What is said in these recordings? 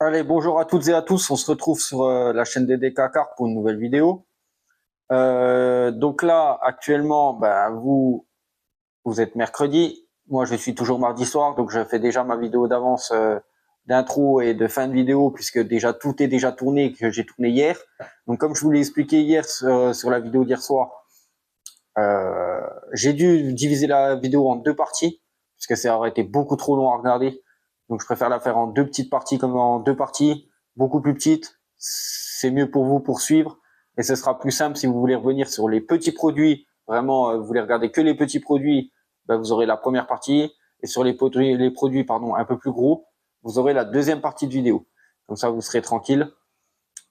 Allez, bonjour à toutes et à tous. On se retrouve sur la chaîne DDK Car pour une nouvelle vidéo. Donc là, actuellement, vous êtes mercredi. Moi, je suis toujours mardi soir, donc je fais déjà ma vidéo d'avance d'intro et de fin de vidéo, puisque déjà tout est déjà tourné, que j'ai tourné hier. Donc, comme je vous l'ai expliqué hier sur la vidéo d'hier soir, j'ai dû diviser la vidéo en deux parties, puisque ça aurait été beaucoup trop long à regarder. Donc je préfère la faire en deux petites parties, comme en deux parties, beaucoup plus petites. C'est mieux pour vous pour suivre. Et ce sera plus simple si vous voulez revenir sur les petits produits. Vraiment, vous voulez regarder que les petits produits, vous aurez la première partie. Et sur les produits un peu plus gros, vous aurez la deuxième partie de vidéo. Comme ça, vous serez tranquille.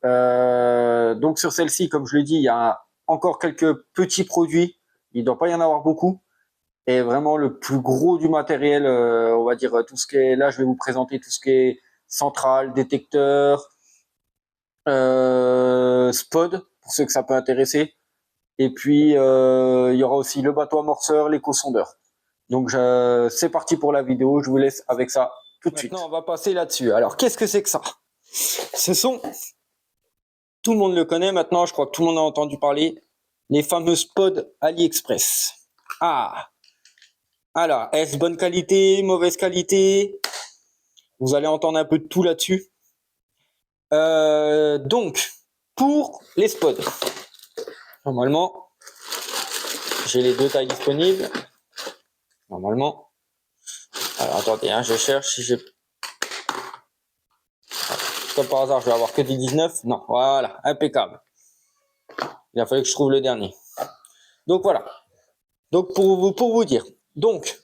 Donc sur celle-ci, comme je l'ai dit, il y a encore quelques petits produits. Il ne doit pas y en avoir beaucoup. Et vraiment le plus gros du matériel, on va dire tout ce qui est là, je vais vous présenter tout ce qui est centrale, détecteur, spod pour ceux que ça peut intéresser. Et puis il y aura aussi le bateau amorceur, l'éco-sondeur. Donc c'est parti pour la vidéo. Je vous laisse avec ça tout de suite. Maintenant, on va passer là-dessus. Alors qu'est-ce que c'est que ça? Ce sont, tout le monde le connaît maintenant. Je crois que tout le monde a entendu parler, les fameux pods AliExpress. Alors, est-ce bonne qualité, mauvaise qualité? Vous allez entendre un peu de tout là-dessus. Donc, pour les spots, normalement, j'ai les deux tailles disponibles. Normalement. Alors, attendez, je cherche si j'ai... Comme par hasard, je vais avoir que des 19. Non, voilà, impeccable. Il a fallu que je trouve le dernier. Donc, voilà. Donc, pour vous dire. Donc,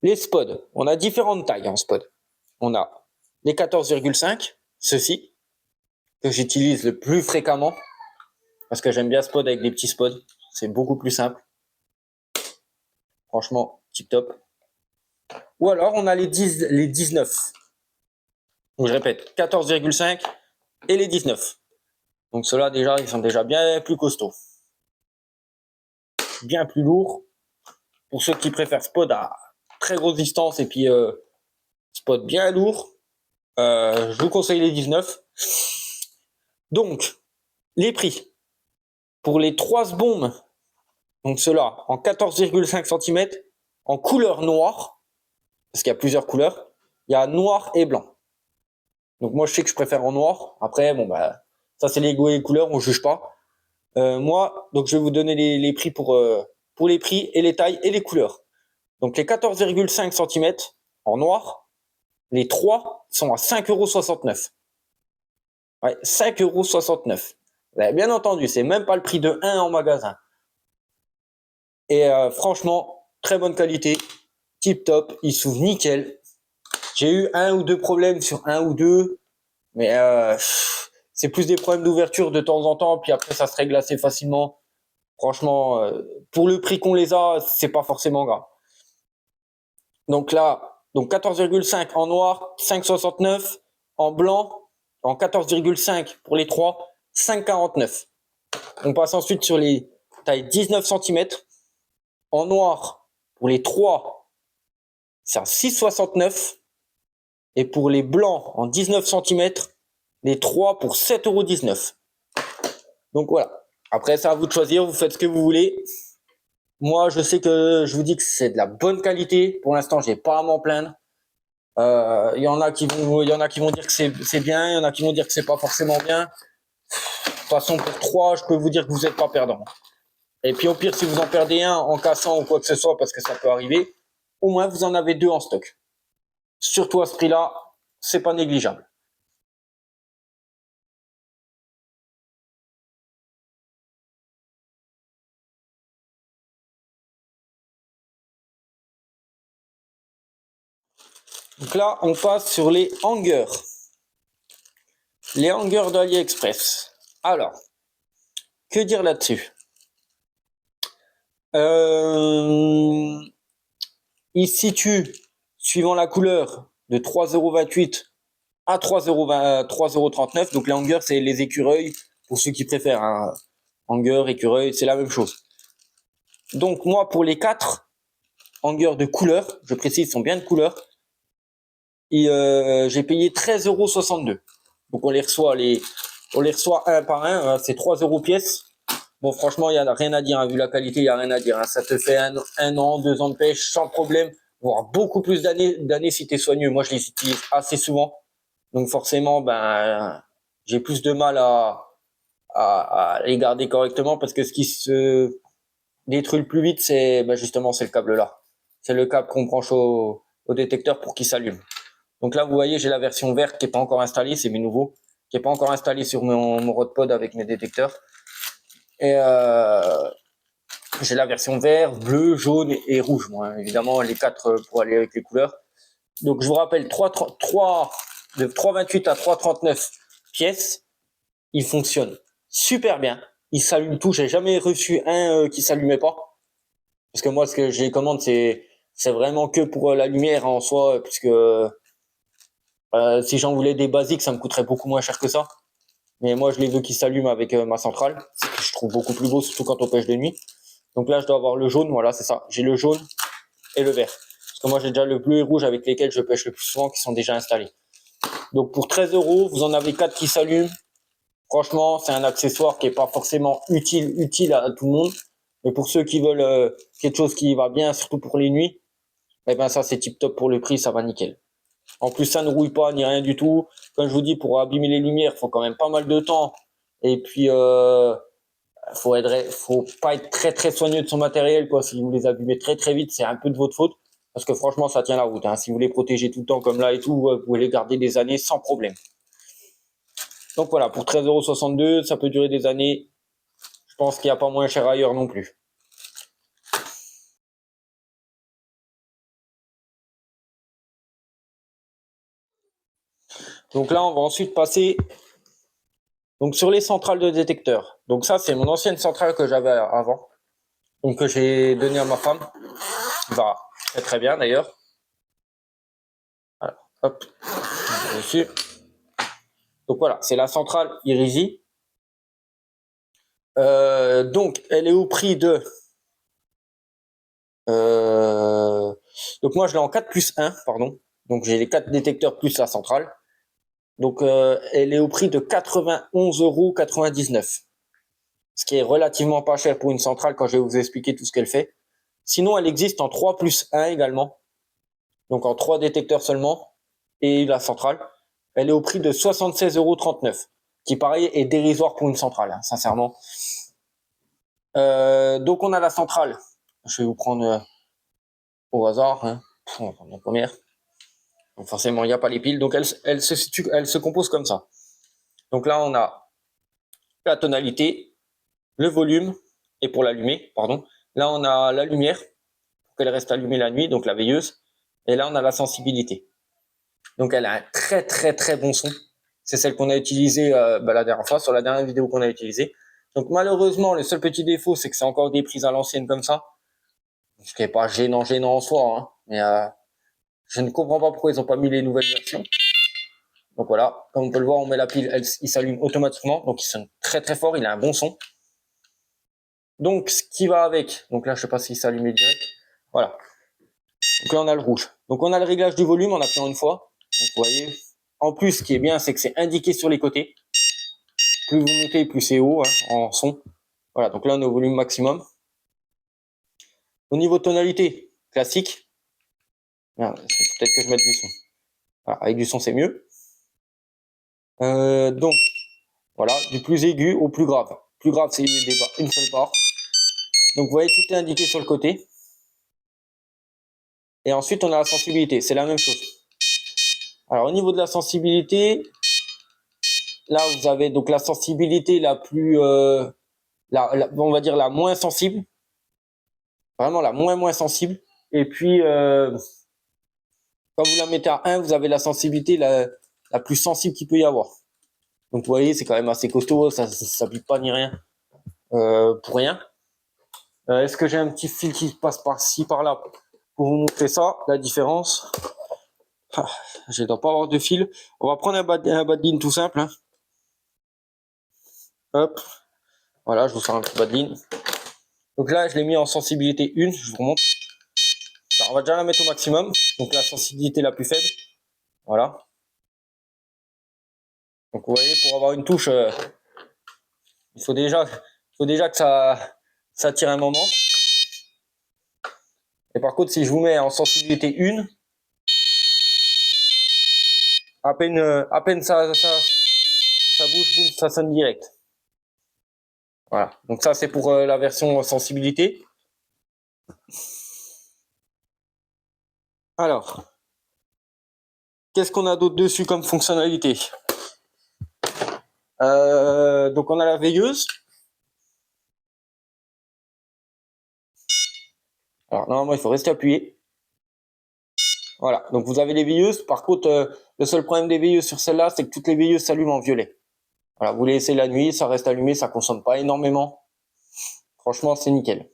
les spots, on a différentes tailles en spot. On a les 14,5, ceux-ci, que j'utilise le plus fréquemment, parce que j'aime bien spot avec des petits spots. C'est beaucoup plus simple. Franchement, tip top. Ou alors, on a les 19. Donc, je répète, 14,5 et les 19. Donc, ceux-là, déjà, ils sont déjà bien plus costauds. Bien plus lourds. Pour ceux qui préfèrent spot à très grosse distance et puis spot bien lourd, je vous conseille les 19. Donc, les prix. Pour les 3 bombes, donc ceux-là, en 14,5 cm, en couleur noire, parce qu'il y a plusieurs couleurs, il y a noir et blanc. Donc moi, je sais que je préfère en noir. Après, ça c'est les goûts et les couleurs, on juge pas. Moi, donc je vais vous donner les prix pour les prix et les tailles et les couleurs. Donc les 14,5 cm en noir, les 3 sont à 5,69 €. Ouais, 5,69 €. Vous avez bien entendu, c'est même pas le prix de 1 en magasin. Et franchement, très bonne qualité, tip top, il s'ouvre nickel. J'ai eu un ou deux problèmes sur un ou deux, mais c'est plus des problèmes d'ouverture de temps en temps, puis après ça se règle assez facilement. Franchement, pour le prix qu'on les a, c'est pas forcément grave. Donc là, 14,5 en noir, 5,69 en blanc, en 14,5 pour les 3, 5,49. On passe ensuite sur les tailles 19 cm. En noir, pour les 3, c'est à 6,69. Et pour les blancs en 19 cm, les 3 pour 7,19 €. Donc voilà. Après, c'est à vous de choisir, vous faites ce que vous voulez. Moi, je sais que je vous dis que c'est de la bonne qualité. Pour l'instant, j'ai pas à m'en plaindre. Il y en a qui vont dire que c'est bien, il y en a qui vont dire que c'est pas forcément bien. De toute façon, pour 3, je peux vous dire que vous n'êtes pas perdant. Et puis au pire, si vous en perdez un en cassant ou quoi que ce soit, parce que ça peut arriver, au moins vous en avez 2 en stock. Surtout à ce prix-là, c'est pas négligeable. Donc là, on passe sur les hangers. Les hangers d'AliExpress. Alors, que dire là-dessus? Il se situe, suivant la couleur, de 3,28 € à 3,39 €. Donc les hangers, c'est les écureuils, pour ceux qui préfèrent. Hanger, écureuil, c'est la même chose. Donc moi, pour les 4 hangers de couleur, je précise, sont bien de couleur, et j'ai payé 13,62 €. Donc on les reçoit un par un, c'est 3 € pièce. Bon, franchement, il n'y a rien à dire, hein. Vu la qualité, il n'y a rien à dire, hein. Ça te fait un an, 2 ans de pêche sans problème, voire beaucoup plus d'années si tu es soigneux. Moi, je les utilise assez souvent. Donc forcément, ben, j'ai plus de mal à les garder correctement parce que ce qui se détruit le plus vite, c'est ben justement c'est le câble là. C'est le câble qu'on branche au détecteur pour qu'il s'allume. Donc là, vous voyez, j'ai la version verte qui n'est pas encore installée, c'est mes nouveaux, qui n'est pas encore installée sur mon Rodpod avec mes détecteurs. Et j'ai la version vert, bleu, jaune et rouge, moi, hein. Évidemment, les 4 pour aller avec les couleurs. Donc je vous rappelle, de 3,28 à 3,39 pièces, il fonctionne super bien. Il s'allume tout. J'ai jamais reçu un qui s'allumait pas. Parce que moi, ce que j'ai commande, c'est vraiment que pour la lumière en soi, puisque si j'en voulais des basiques, ça me coûterait beaucoup moins cher que ça. Mais moi, je les veux qui s'allument avec ma centrale, ce que je trouve beaucoup plus beau, surtout quand on pêche de nuit. Donc là, je dois avoir le jaune, voilà, c'est ça. J'ai le jaune et le vert. Parce que moi, j'ai déjà le bleu et rouge avec lesquels je pêche le plus souvent, qui sont déjà installés. Donc pour 13 €, vous en avez 4 qui s'allument. Franchement, c'est un accessoire qui est pas forcément utile à tout le monde. Mais pour ceux qui veulent quelque chose qui va bien, surtout pour les nuits, eh ben ça, c'est tip top pour le prix, ça va nickel. En plus, ça ne rouille pas ni rien du tout. Comme je vous dis, pour abîmer les lumières, il faut quand même pas mal de temps. Et puis, faut pas être très très soigneux de son matériel, quoi. Si vous les abîmez très très vite, c'est un peu de votre faute. Parce que franchement, ça tient la route, hein. Si vous les protégez tout le temps comme là et tout, vous pouvez les garder des années sans problème. Donc voilà, pour 13,62 €, ça peut durer des années. Je pense qu'il n'y a pas moins cher ailleurs non plus. Donc là, on va ensuite passer donc sur les centrales de détecteurs. Donc ça, c'est mon ancienne centrale que j'avais avant. Donc que j'ai donné à ma femme. Va très très bien d'ailleurs. Alors, hop, dessus. Donc voilà, c'est la centrale Irizi. Donc elle est au prix de donc moi je l'ai en 4+1, pardon. Donc j'ai les 4 détecteurs plus la centrale. Donc elle est au prix de 91,99 €. Ce qui est relativement pas cher pour une centrale quand je vais vous expliquer tout ce qu'elle fait. Sinon, elle existe en 3+1 également. Donc en 3 détecteurs seulement. Et la centrale, elle est au prix de 76,39 €. Qui pareil est dérisoire pour une centrale, hein, sincèrement. Donc on a la centrale. Je vais vous prendre au hasard, hein. On va prendre la première. Donc forcément, il n'y a pas les piles. Donc elle se compose comme ça. Donc là, on a la tonalité, le volume, et pour l'allumer, pardon. Là, on a la lumière, pour qu'elle reste allumée la nuit, donc la veilleuse. Et là, on a la sensibilité. Donc elle a un très très très bon son. C'est celle qu'on a utilisée la dernière fois, sur la dernière vidéo qu'on a utilisée. Donc malheureusement, le seul petit défaut, c'est que c'est encore des prises à l'ancienne comme ça. Ce qui n'est pas gênant en soi, hein. Mais je ne comprends pas pourquoi ils n'ont pas mis les nouvelles versions. Donc voilà, comme on peut le voir, on met la pile, il s'allume automatiquement. Donc il sonne très très fort, il a un bon son. Donc ce qui va avec, donc là je sais pas s'il s'allume direct. Voilà. Donc là on a le rouge. Donc on a le réglage du volume en appuyant une fois. Donc vous voyez. En plus, ce qui est bien, c'est que c'est indiqué sur les côtés. Plus vous montez, plus c'est haut, hein, en son. Voilà, donc là on est au volume maximum. Au niveau tonalité, classique. Peut-être que je mette du son. Voilà, avec du son c'est mieux. Donc voilà, du plus aigu au plus grave. Plus grave, c'est une seule barre. Donc vous voyez, tout est indiqué sur le côté. Et ensuite, on a la sensibilité. C'est la même chose. Alors au niveau de la sensibilité, là vous avez donc la sensibilité la plus, on va dire la moins sensible. Vraiment la moins sensible. Et puis, quand vous la mettez à 1, vous avez la sensibilité la plus sensible qu'il peut y avoir. Donc vous voyez, c'est quand même assez costaud, ça pique pas ni rien, pour rien. Est-ce que j'ai un petit fil qui passe par-ci, par-là pour vous montrer ça, la différence? Je ne dois pas avoir de fil. On va prendre un badline tout simple, hein. Hop, voilà, je vous sors un petit badline. Donc là, je l'ai mis en sensibilité 1, je vous remonte. Alors, on va déjà la mettre au maximum, donc la sensibilité la plus faible. Voilà. Donc vous voyez, pour avoir une touche, il faut déjà que ça tire un moment. Et par contre, si je vous mets en sensibilité 1, à peine ça bouge, boum, ça sonne direct. Voilà. Donc ça, c'est pour la version sensibilité. Alors, qu'est-ce qu'on a d'autre dessus comme fonctionnalité? Donc on a la veilleuse. Alors normalement, il faut rester appuyé. Voilà. Donc vous avez les veilleuses. Par contre, le seul problème des veilleuses sur celle-là, c'est que toutes les veilleuses s'allument en violet. Voilà, vous les laissez la nuit, ça reste allumé, ça consomme pas énormément. Franchement, c'est nickel.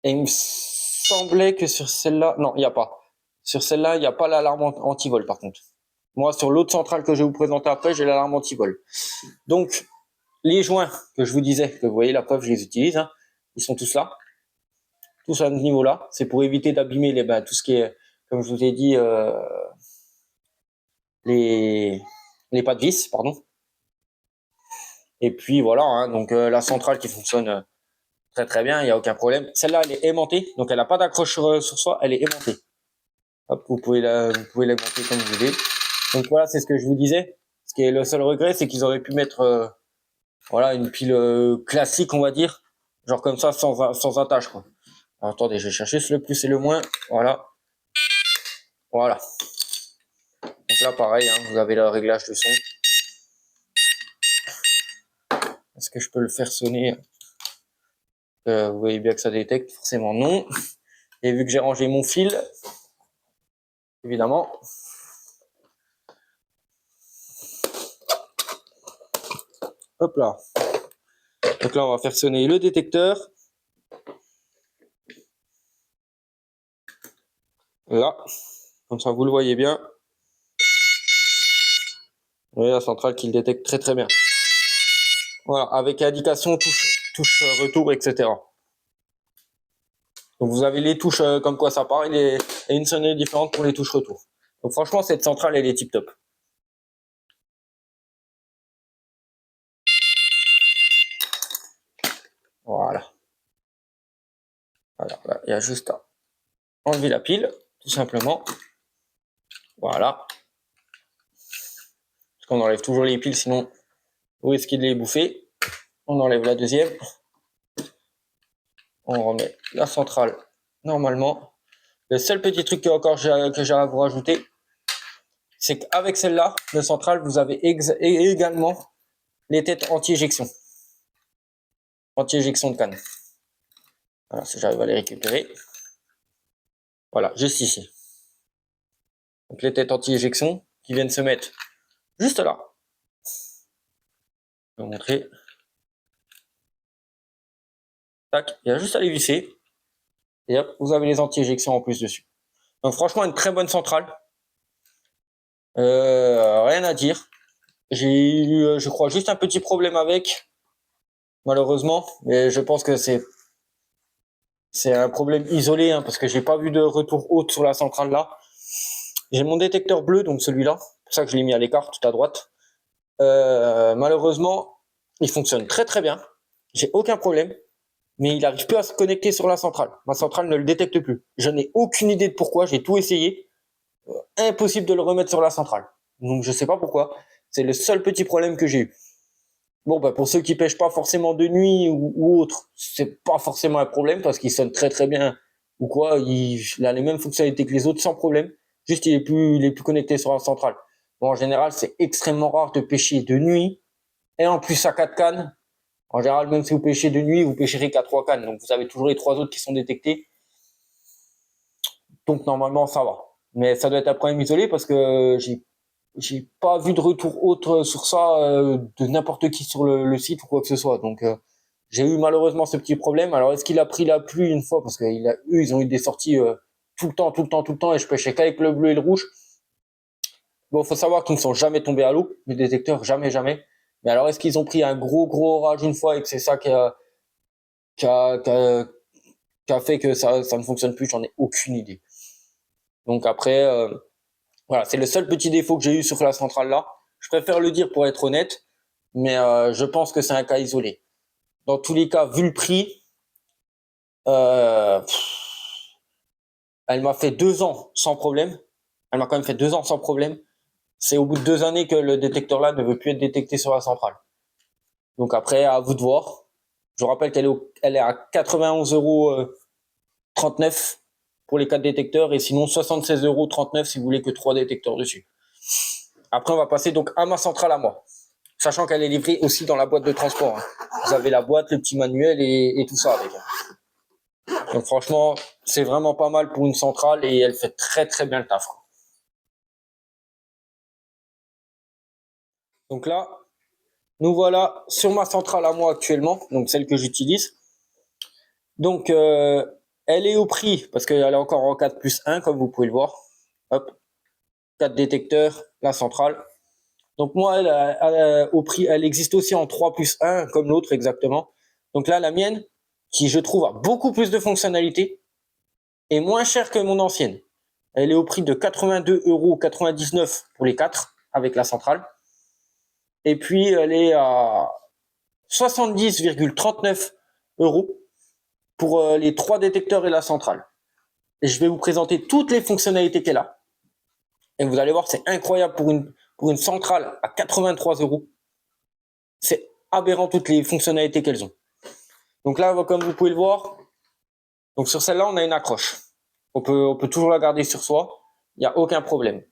Et il me semblait que sur celle-là, non, il n'y a pas. Sur celle-là, il n'y a pas l'alarme anti-vol par contre. Moi, sur l'autre centrale que je vais vous présenter après, j'ai l'alarme anti-vol. Donc, les joints que je vous disais, que vous voyez la preuve, je les utilise, hein, ils sont tous là. Tous à ce niveau-là. C'est pour éviter d'abîmer tout ce qui est, comme je vous ai dit, les pas de vis, pardon. Et puis voilà, hein, donc la centrale qui fonctionne très très bien, il n'y a aucun problème. Celle-là, elle est aimantée, donc elle n'a pas d'accroche sur soi, elle est aimantée. Hop, vous pouvez l'aimanter comme vous voulez. Donc voilà, c'est ce que je vous disais. Ce qui est le seul regret, c'est qu'ils auraient pu mettre voilà, une pile classique, on va dire, genre comme ça, sans attache, quoi. Alors, attendez, je vais chercher le plus et le moins. Voilà. Voilà. Donc là, pareil, hein, vous avez le réglage de son. Est-ce que je peux le faire sonner? Vous voyez bien que ça détecte, forcément non. Et vu que j'ai rangé mon fil, évidemment. Hop là. Donc là, on va faire sonner le détecteur. Là. Comme ça, vous le voyez bien. Vous voyez la centrale qui le détecte très très bien. Voilà, avec indication touche retour, etc. Donc vous avez les touches comme quoi ça part et une sonnerie différente pour les touches retour. Donc franchement, cette centrale, elle est tip top. Voilà. Alors là, il y a juste à enlever la pile, tout simplement. Voilà. Parce qu'on enlève toujours les piles, sinon vous risquez de les bouffer. On enlève la deuxième. On remet la centrale normalement. Le seul petit truc que j'ai à vous rajouter, c'est qu'avec celle-là, le centrale, vous avez également les têtes anti-éjection. Anti-éjection de canne. Voilà, si j'arrive à les récupérer. Voilà, juste ici. Donc les têtes anti-éjection qui viennent se mettre juste là. Je vais vous montrer. Tac, il y a juste à les visser. Et hop, vous avez les anti-éjections en plus dessus. Donc franchement, une très bonne centrale. Rien à dire. J'ai eu, je crois, juste un petit problème avec, malheureusement. Mais je pense que c'est un problème isolé, hein, parce que j'ai pas vu de retour haute sur la centrale là. J'ai mon détecteur bleu, donc celui-là. C'est pour ça que je l'ai mis à l'écart, tout à droite. Malheureusement, il fonctionne très très bien. J'ai aucun problème. Mais il n'arrive plus à se connecter sur la centrale. Ma centrale ne le détecte plus. Je n'ai aucune idée de pourquoi. J'ai tout essayé. Impossible de le remettre sur la centrale. Donc je sais pas pourquoi. C'est le seul petit problème que j'ai eu. Bon, bah, pour ceux qui pêchent pas forcément de nuit ou autre, c'est pas forcément un problème parce qu'il sonne très très bien ou quoi. Il a les mêmes fonctionnalités que les autres sans problème. Juste, il est plus connecté sur la centrale. Bon, en général, c'est extrêmement rare de pêcher de nuit. Et en plus, à 4 cannes. En général, même si vous pêchez de nuit, vous pêcherez qu'à 3 cannes. Donc, vous avez toujours les 3 autres qui sont détectés. Donc, normalement, ça va. Mais ça doit être un problème isolé parce que j'ai pas vu de retour autre sur ça de n'importe qui sur le site ou quoi que ce soit. Donc, j'ai eu malheureusement ce petit problème. Alors, est-ce qu'il a pris la pluie une fois? Parce ils ont eu des sorties tout le temps, tout le temps, tout le temps. Et je pêchais qu'avec le bleu et le rouge. Bon, faut savoir qu'ils ne sont jamais tombés à l'eau. Les détecteurs, jamais, jamais. Mais alors, est-ce qu'ils ont pris un gros orage une fois et que c'est ça qui a, qui a, qui a fait que ça ne fonctionne plus? J'en ai aucune idée. Donc après, Voilà, c'est le seul petit défaut que j'ai eu sur la centrale là. Je préfère le dire pour être honnête, mais je pense que c'est un cas isolé. Dans tous les cas, vu le prix, euh, elle m'a fait 2 ans sans problème. Elle m'a quand même fait 2 ans sans problème. C'est au bout de 2 années que le détecteur là ne veut plus être détecté sur la centrale. Donc après, à vous de voir. Je vous rappelle elle est à 91,39 € pour les 4 détecteurs et sinon 76,39 € si vous voulez que 3 détecteurs dessus. Après, on va passer donc à ma centrale à moi. Sachant qu'elle est livrée aussi dans la boîte de transport. Vous avez la boîte, le petit manuel et tout ça avec. Donc franchement, c'est vraiment pas mal pour une centrale et elle fait très très bien le taf. Donc là, nous voilà sur ma centrale à moi actuellement, donc celle que j'utilise. Donc elle est au prix, parce qu'elle est encore en 4+1 comme vous pouvez le voir. Hop, 4 détecteurs, la centrale. Donc moi, au prix, elle existe aussi en 3+1 comme l'autre exactement. Donc là, la mienne, qui je trouve a beaucoup plus de fonctionnalités, est moins chère que mon ancienne. Elle est au prix de 82,99 € pour les 4 avec la centrale. Et puis elle est à 70,39 € pour les 3 détecteurs et la centrale. Et je vais vous présenter toutes les fonctionnalités qu'elle a. Et vous allez voir, c'est incroyable pour une centrale à 83 €. C'est aberrant toutes les fonctionnalités qu'elles ont. Donc là, comme vous pouvez le voir, donc sur celle-là, on a une accroche. On peut toujours la garder sur soi. Il n'y a aucun problème.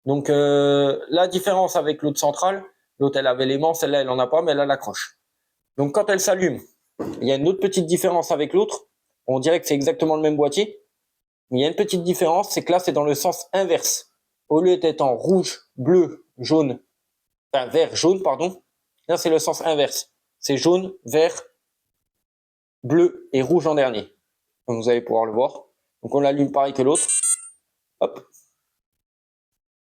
Donc la différence avec l'autre centrale, l'autre elle avait l'aimant, celle-là elle en a pas, mais elle a l'accroche. Donc quand elle s'allume, il y a une autre petite différence avec l'autre. On dirait que c'est exactement le même boîtier, mais il y a une petite différence, c'est que là c'est dans le sens inverse. Au lieu d'être en rouge, bleu, jaune, enfin vert, jaune, pardon, là c'est le sens inverse. C'est jaune, vert, bleu et rouge en dernier. Comme vous allez pouvoir le voir. Donc on l'allume pareil que l'autre. Hop.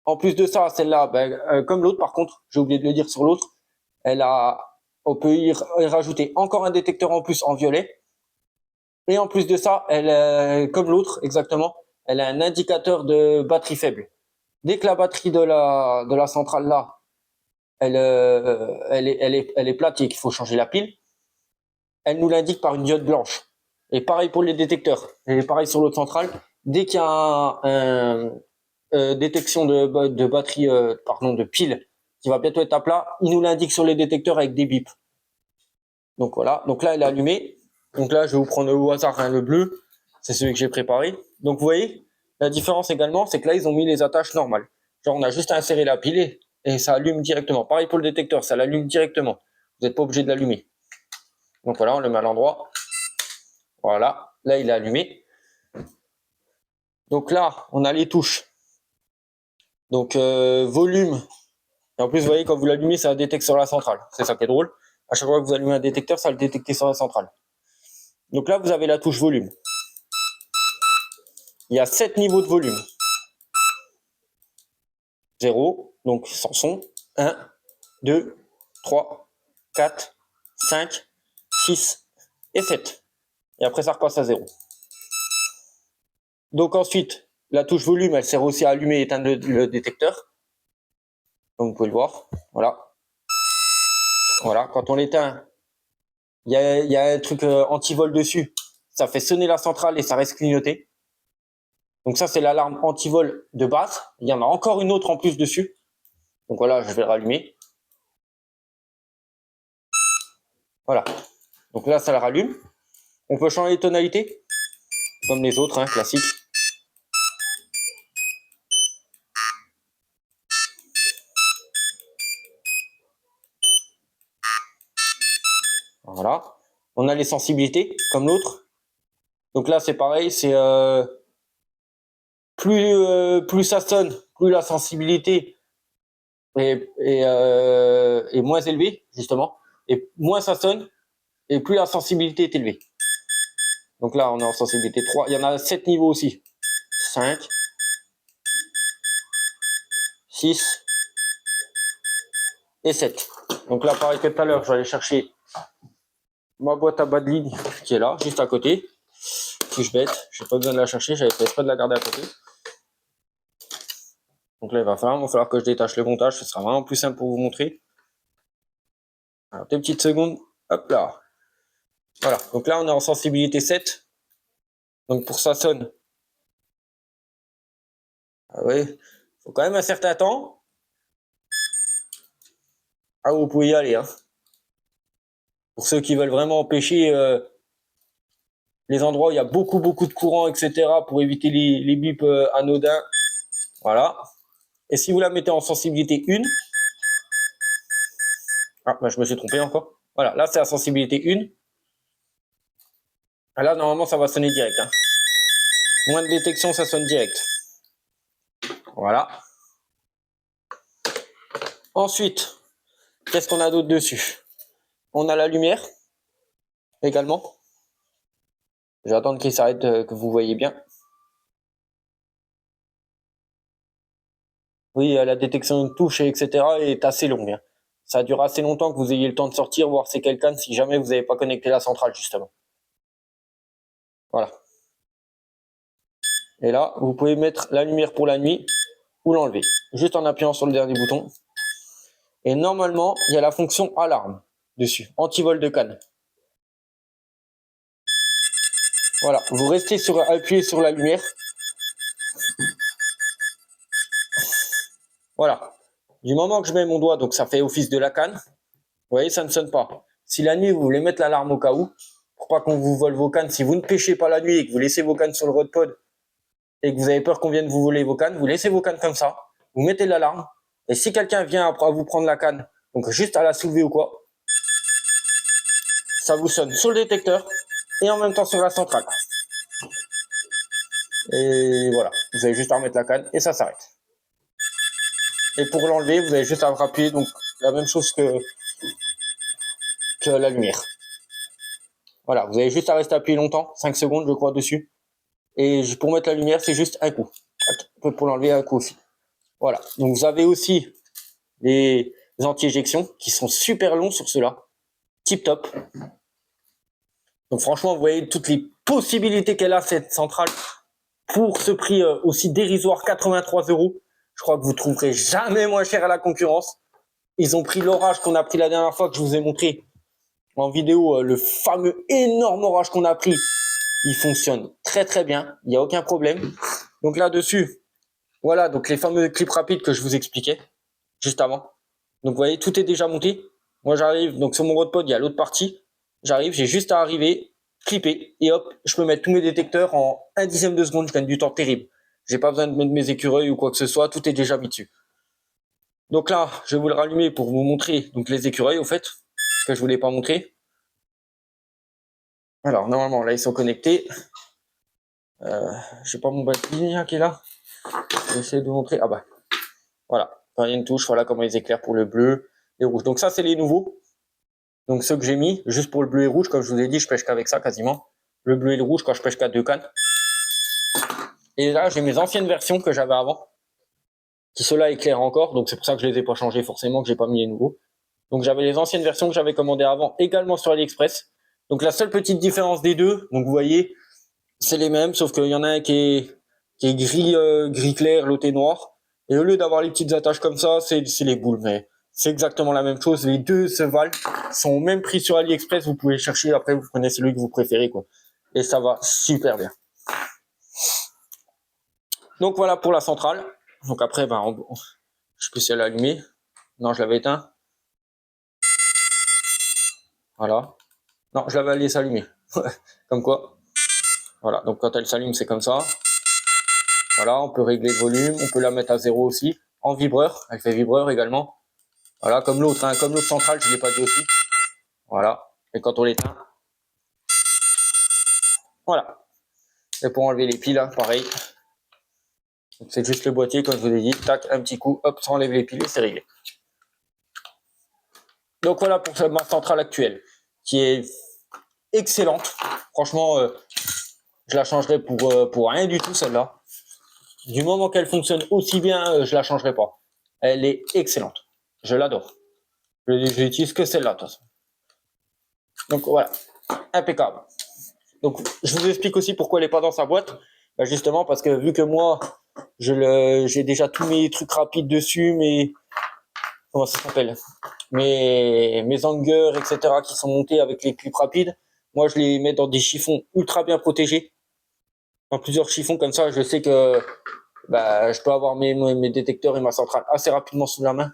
En plus de ça, celle-là, comme l'autre par contre, j'ai oublié de le dire sur l'autre, on peut y rajouter encore un détecteur en plus en violet. Et en plus de ça, comme l'autre exactement, elle a un indicateur de batterie faible. Dès que la batterie de la centrale là, elle est plate et qu'il faut changer la pile, elle nous l'indique par une diode blanche. Et pareil pour les détecteurs. Et pareil sur l'autre centrale. Dès qu'il y a détection de batterie, de pile qui va bientôt être à plat, il nous l'indique sur les détecteurs avec des bips. Donc voilà. Donc là, elle est allumée. Donc là, je vais vous prendre au hasard le bleu. C'est celui que j'ai préparé. Donc vous voyez, la différence également, c'est que là, ils ont mis les attaches normales. Genre, on a juste à insérer la pile et ça allume directement. Pareil pour le détecteur, ça l'allume directement. Vous n'êtes pas obligé de l'allumer. Donc voilà, on le met à l'endroit. Voilà, là il est allumé. Donc là, on a les touches. Donc volume. Et en plus, vous voyez, quand vous l'allumez, ça détecte sur la centrale. C'est ça qui est drôle. À chaque fois que vous allumez un détecteur, ça va le détecter sur la centrale. Donc là, vous avez la touche volume. Il y a 7 niveaux de volume. 0, donc sans son. 1, 2, 3, 4, 5, 6 et 7. Et après, ça repasse à 0. Donc ensuite, la touche volume, elle sert aussi à allumer et éteindre le détecteur. Donc vous pouvez le voir. Voilà. Voilà, quand on l'éteint, il y a un truc anti-vol dessus. Ça fait sonner la centrale et ça reste clignoté. Donc ça, c'est l'alarme anti-vol de base. Il y en a encore une autre en plus dessus. Donc voilà, je vais le rallumer. Voilà. Donc là, ça le rallume. On peut changer les tonalités, comme les autres, classiques. Voilà. On a les sensibilités, comme l'autre. Donc là, c'est pareil, c'est plus ça sonne, plus la sensibilité est moins élevée, justement. Et moins ça sonne, et plus la sensibilité est élevée. Donc là, on est en sensibilité 3. Il y en a 7 niveaux aussi. 5, 6 et 7. Donc là, pareil que tout à l'heure, je vais aller chercher ma boîte à bas de ligne qui est là, juste à côté. Suis-je bête? J'ai pas besoin de la chercher, j'avais fait exprès de la garder à côté. Donc là, il va falloir que je détache le montage. Ce sera vraiment plus simple pour vous montrer. Alors, 2 petites secondes. Hop là. Voilà. Donc là, on est en sensibilité 7. Donc pour ça sonne. Ah oui. Faut quand même un certain temps. Ah, vous pouvez y aller. Hein. Pour ceux qui veulent vraiment empêcher les endroits où il y a beaucoup de courant, etc. pour éviter les bips anodins. Voilà. Et si vous la mettez en sensibilité 1. Ah, bah, je me suis trompé encore. Voilà, là c'est la sensibilité 1. Là, normalement, ça va sonner direct. Hein. Moins de détection, ça sonne direct. Voilà. Ensuite, qu'est-ce qu'on a d'autre dessus? On a la lumière, également. Je vais attendre qu'il s'arrête, que vous voyez bien. Oui, la détection de touche, etc. est assez longue. Hein. Ça dure assez longtemps que vous ayez le temps de sortir, voir c'est quelqu'un si jamais vous n'avez pas connecté la centrale, justement. Voilà. Et là, vous pouvez mettre la lumière pour la nuit ou l'enlever. Juste en appuyant sur le dernier bouton. Et normalement, il y a la fonction alarme dessus, anti-vol de canne. Voilà, vous restez appuyé sur la lumière. Voilà. Du moment que je mets mon doigt, donc ça fait office de la canne, vous voyez, ça ne sonne pas. Si la nuit, vous voulez mettre l'alarme au cas où, pour pas qu'on vous vole vos cannes, si vous ne pêchez pas la nuit et que vous laissez vos cannes sur le rodpod et que vous avez peur qu'on vienne vous voler vos cannes, vous laissez vos cannes comme ça, vous mettez l'alarme, et si quelqu'un vient à vous prendre la canne, donc juste à la soulever ou quoi, ça vous sonne sur le détecteur et en même temps sur la centrale. Et voilà, vous avez juste à remettre la canne et ça s'arrête. Et pour l'enlever, vous avez juste à appuyer, donc la même chose que la lumière. Voilà, vous avez juste à rester appuyé longtemps, 5 secondes je crois dessus. Et pour mettre la lumière, c'est juste un coup. Pour l'enlever, un coup aussi. Voilà, donc vous avez aussi les anti-éjections qui sont super longs sur ceux-là. Tip top. Donc franchement, vous voyez toutes les possibilités qu'elle a cette centrale pour ce prix aussi dérisoire, 83 €. Je crois que vous trouverez jamais moins cher à la concurrence. Ils ont pris l'orage qu'on a pris la dernière fois que je vous ai montré en vidéo, le fameux énorme orage qu'on a pris. Il fonctionne très bien, il n'y a aucun problème. Donc là-dessus, voilà, donc les fameux clips rapides que je vous expliquais juste avant. Donc vous voyez, tout est déjà monté. Moi j'arrive, donc sur mon rodpod, il y a l'autre partie. J'arrive, j'ai juste à arriver, clipper, et hop, je peux mettre tous mes détecteurs en 1/10 de seconde, je gagne du temps terrible. J'ai pas besoin de mettre mes écureuils ou quoi que ce soit, tout est déjà mis dessus. Donc là, je vais vous le rallumer pour vous montrer donc les écureuils au fait, que je voulais pas montrer. Alors normalement là ils sont connectés. Je sais pas mon batterie qui est là. Je vais essayer de vous montrer. Ah bah voilà, quand il y a une touche, voilà comment ils éclairent pour le bleu et rouge. Donc ça c'est les nouveaux. Donc ceux que j'ai mis, juste pour le bleu et rouge, comme je vous ai dit, je pêche qu'avec ça quasiment. Le bleu et le rouge quand je pêche qu'à 2 cannes. Et là j'ai mes anciennes versions que j'avais avant, qui ceux-là éclairent encore, donc c'est pour ça que je les ai pas changés forcément, que j'ai pas mis les nouveaux. Donc j'avais les anciennes versions que j'avais commandées avant, également sur AliExpress. Donc la seule petite différence des deux, donc vous voyez, c'est les mêmes, sauf qu'il y en a un qui est gris clair, l'autre est noir. Et au lieu d'avoir les petites attaches comme ça, c'est les boules. Mais c'est exactement la même chose. Les deux se valent, sont au même prix sur AliExpress. Vous pouvez chercher, après vous prenez celui que vous préférez, quoi. Et ça va super bien. Donc voilà pour la centrale. Donc après, je peux essayer de l'allumer. Non, je l'avais éteint. Voilà. Non, je l'avais laissé allumer. Comme quoi. Voilà. Donc quand elle s'allume, c'est comme ça. Voilà, on peut régler le volume, on peut la mettre à 0 aussi, en vibreur, elle fait vibreur également. Voilà, comme l'autre, hein, comme l'autre centrale, je ne l'ai pas dit aussi. Voilà, et quand on l'éteint, voilà. Et pour enlever les piles, hein, pareil. C'est juste le boîtier, comme je vous ai dit, tac, un petit coup, hop, ça enlève les piles et c'est réglé. Donc voilà pour ma centrale actuelle, qui est excellente. Franchement, je la changerai pour rien du tout, celle-là. Du moment qu'elle fonctionne aussi bien, je la changerai pas. Elle est excellente. Je l'adore. Je n'utilise que celle-là, de toute façon. Donc voilà, impeccable. Donc je vous explique aussi pourquoi elle n'est pas dans sa boîte. Justement parce que vu que moi, J'ai déjà tous mes trucs rapides dessus, comment ça s'appelle, mes hangers, etc., qui sont montés avec les clips rapides. Moi, je les mets dans des chiffons ultra bien protégés, dans plusieurs chiffons comme ça. Je sais que je peux avoir mes détecteurs et ma centrale assez rapidement sous la main.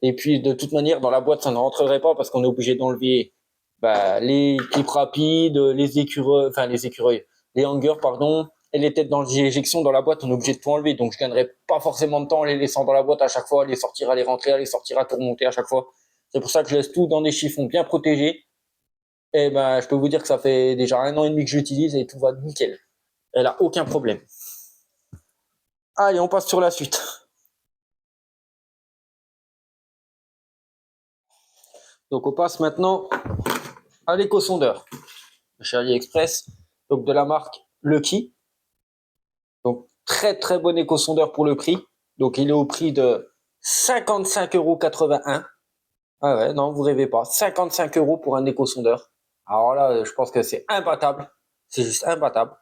Et puis, de toute manière, dans la boîte, ça ne rentrerait pas parce qu'on est obligé d'enlever les clips rapides, les hangers, pardon, et les têtes d'éjection dans la boîte, on est obligé de tout enlever. Donc, je gagnerais pas forcément de temps en les laissant dans la boîte à chaque fois, à les sortir, à les rentrer, à les sortir, à tout remonter à chaque fois. C'est pour ça que je laisse tout dans des chiffons bien protégés. Et je peux vous dire que ça fait déjà 1 an et demi que j'utilise et tout va nickel. Elle a aucun problème. Allez, on passe sur la suite. Donc, on passe maintenant à l'éco-sondeur chez AliExpress, donc de la marque Lucky. Donc, très très bon éco-sondeur pour le prix. Donc, il est au prix de 55,81 €. Ah ouais, non, vous rêvez pas. 55 € pour un éco-sondeur. Alors là, je pense que c'est imbattable. C'est juste imbattable.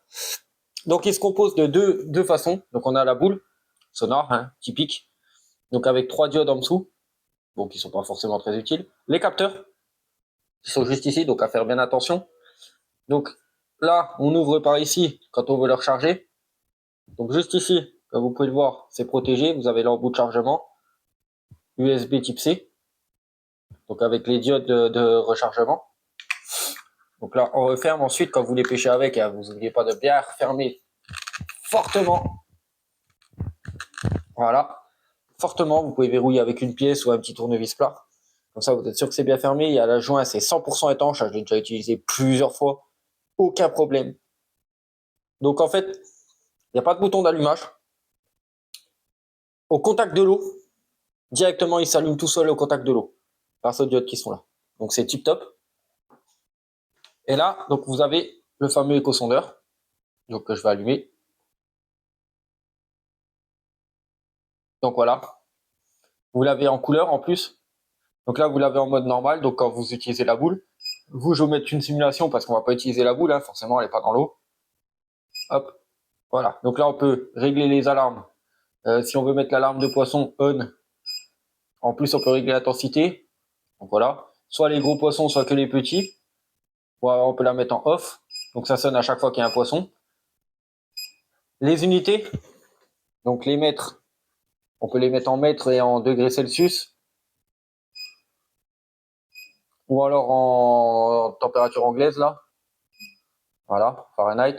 Donc, il se compose de deux façons. Donc, on a la boule sonore, typique. Donc, avec 3 diodes en dessous. Donc, qui sont pas forcément très utiles. Les capteurs, qui sont juste ici, donc à faire bien attention. Donc, là, on ouvre par ici quand on veut le recharger. Donc, juste ici, comme vous pouvez le voir, c'est protégé. Vous avez l'embout de chargement. USB type C. Donc, avec les diodes de rechargement. Donc là, on referme ensuite quand vous les pêchez avec. Vous n'oubliez pas de bien refermer fortement. Voilà. Fortement, vous pouvez verrouiller avec une pièce ou un petit tournevis plat. Comme ça, vous êtes sûr que c'est bien fermé. Il y a la joint, c'est 100% étanche. Je l'ai déjà utilisé plusieurs fois. Aucun problème. Donc en fait, il n'y a pas de bouton d'allumage. Au contact de l'eau, directement, il s'allume tout seul au contact de l'eau. Grâce aux diodes qui sont là. Donc c'est tip top. Et là, donc vous avez le fameux éco-sondeur. Donc je vais allumer. Donc voilà. Vous l'avez en couleur en plus. Donc là, vous l'avez en mode normal. Donc quand vous utilisez la boule, je vais vous mettre une simulation parce qu'on va pas utiliser la boule. Forcément, elle n'est pas dans l'eau. Hop. Voilà. Donc là, on peut régler les alarmes. Si on veut mettre l'alarme de poisson on, en plus, on peut régler l'intensité. Donc voilà. Soit les gros poissons, soit que les petits. Voilà, on peut la mettre en off. Donc ça sonne à chaque fois qu'il y a un poisson. Les unités. Donc les mètres. On peut les mettre en mètres et en degrés Celsius. Ou alors en température anglaise, là. Voilà, Fahrenheit.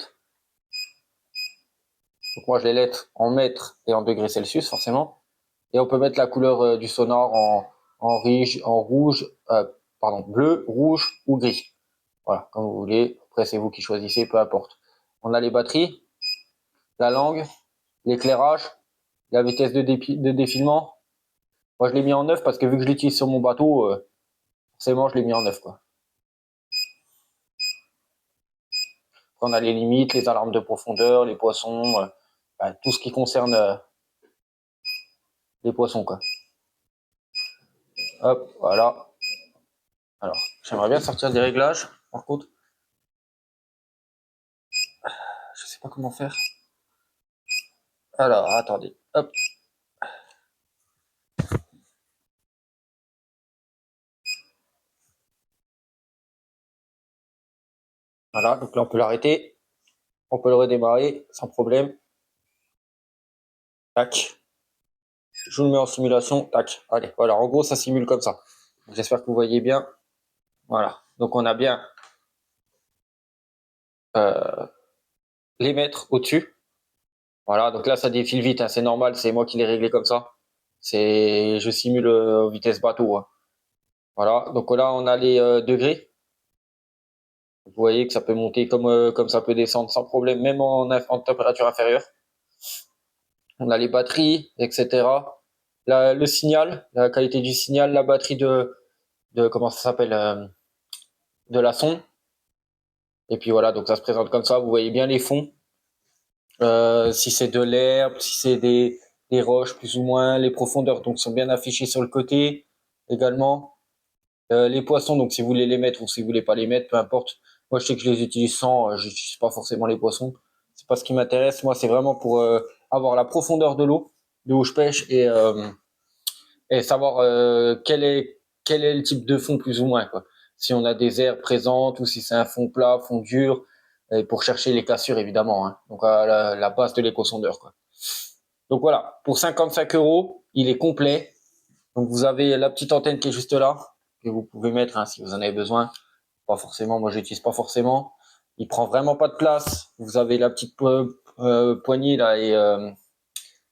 Donc moi, je les lettre en mètres et en degrés Celsius, forcément. Et on peut mettre la couleur du sonar en rouge, bleu, rouge ou gris. Voilà, comme vous voulez. Après, c'est vous qui choisissez, peu importe. On a les batteries, la langue, l'éclairage, la vitesse de défilement. Moi, je l'ai mis en neuf parce que vu que je l'utilise sur mon bateau, forcément, je l'ai mis en neuf, quoi. Après, on a les limites, les alarmes de profondeur, les poissons, tout ce qui concerne les poissons, quoi. Hop, voilà. Alors, j'aimerais bien sortir des réglages, par contre. Je sais pas comment faire. Alors, attendez. Hop. Voilà, donc là, on peut l'arrêter. On peut le redémarrer sans problème. Tac. Je vous le mets en simulation. Tac. Allez, voilà. En gros, ça simule comme ça. J'espère que vous voyez bien. Voilà. Donc, on a bien les mètres au-dessus. Voilà. Donc là, ça défile vite. C'est normal. C'est moi qui l'ai réglé comme ça. Je simule vitesse bateau. Voilà. Donc là, on a les degrés. Vous voyez que ça peut monter comme ça peut descendre sans problème, même en température inférieure. On a les batteries, etc. Le signal, la qualité du signal, la batterie de comment ça s'appelle, de la sonde. Et puis voilà, donc ça se présente comme ça. Vous voyez bien les fonds. Si c'est de l'herbe, si c'est des roches plus ou moins, les profondeurs donc sont bien affichées sur le côté également. Les poissons, donc si vous voulez les mettre ou si vous voulez pas les mettre, peu importe. Moi, je sais que je les utilise sans, je n'utilise pas forcément les poissons. C'est pas ce qui m'intéresse. Moi, c'est vraiment pour avoir la profondeur de l'eau, de où je pêche, et savoir quel est le type de fond plus ou moins, quoi. Si on a des herbes présentes ou si c'est un fond plat, fond dur, et pour chercher les cassures évidemment, hein. Donc à la base de l'éco-sondeur, quoi. Donc voilà, pour 55 euros, il est complet. Donc vous avez la petite antenne qui est juste là, que vous pouvez mettre hein, si vous en avez besoin. Pas forcément, moi j'utilise pas forcément. Il prend vraiment pas de place. Vous avez la petite poignée là et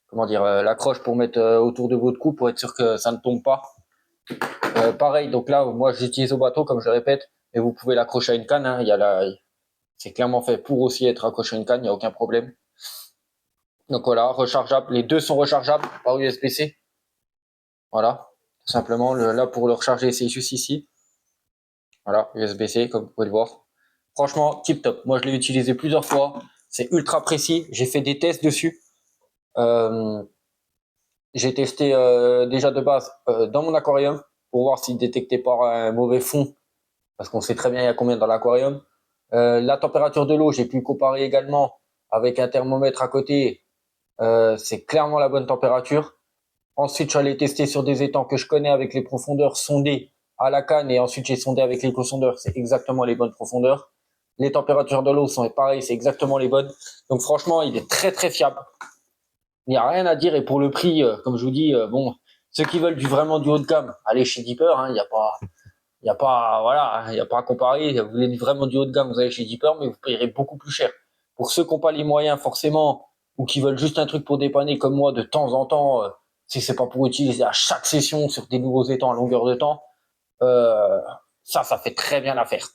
comment dire l'accroche pour mettre autour de votre cou pour être sûr que ça ne tombe pas. Pareil, donc là moi j'utilise au bateau comme je répète, et vous pouvez l'accrocher à une canne. Hein. C'est clairement fait pour aussi être accroché à une canne, il n'y a aucun problème. Donc voilà, rechargeable. Les deux sont rechargeables par USB-C. Voilà, tout simplement. Là pour le recharger, c'est juste ici. Voilà, USB-C, comme vous pouvez le voir. Franchement, tip top. Moi, je l'ai utilisé plusieurs fois. C'est ultra précis. J'ai fait des tests dessus. Euh, j'ai testé déjà de base dans mon aquarium pour voir s'il détectait pas un mauvais fond, parce qu'on sait très bien il y a combien dans l'aquarium. La température de l'eau, j'ai pu comparer également avec un thermomètre à côté. C'est clairement la bonne température. Ensuite, je suis allé tester sur des étangs que je connais avec les profondeurs sondées à la canne, et ensuite j'ai sondé avec l'éco-sondeur. C'est exactement les bonnes profondeurs. Les températures de l'eau sont pareilles, c'est exactement les bonnes. Donc franchement, il est très très fiable. Il n'y a rien à dire, et pour le prix, comme je vous dis, bon, ceux qui veulent vraiment du haut de gamme, allez chez Deeper. Hein, voilà, il y a pas à comparer. Vous voulez vraiment du haut de gamme, vous allez chez Deeper, mais vous payerez beaucoup plus cher. Pour ceux qui n'ont pas les moyens forcément, ou qui veulent juste un truc pour dépanner comme moi de temps en temps, si c'est pas pour utiliser à chaque session sur des nouveaux étangs à longueur de temps, euh, ça fait très bien l'affaire.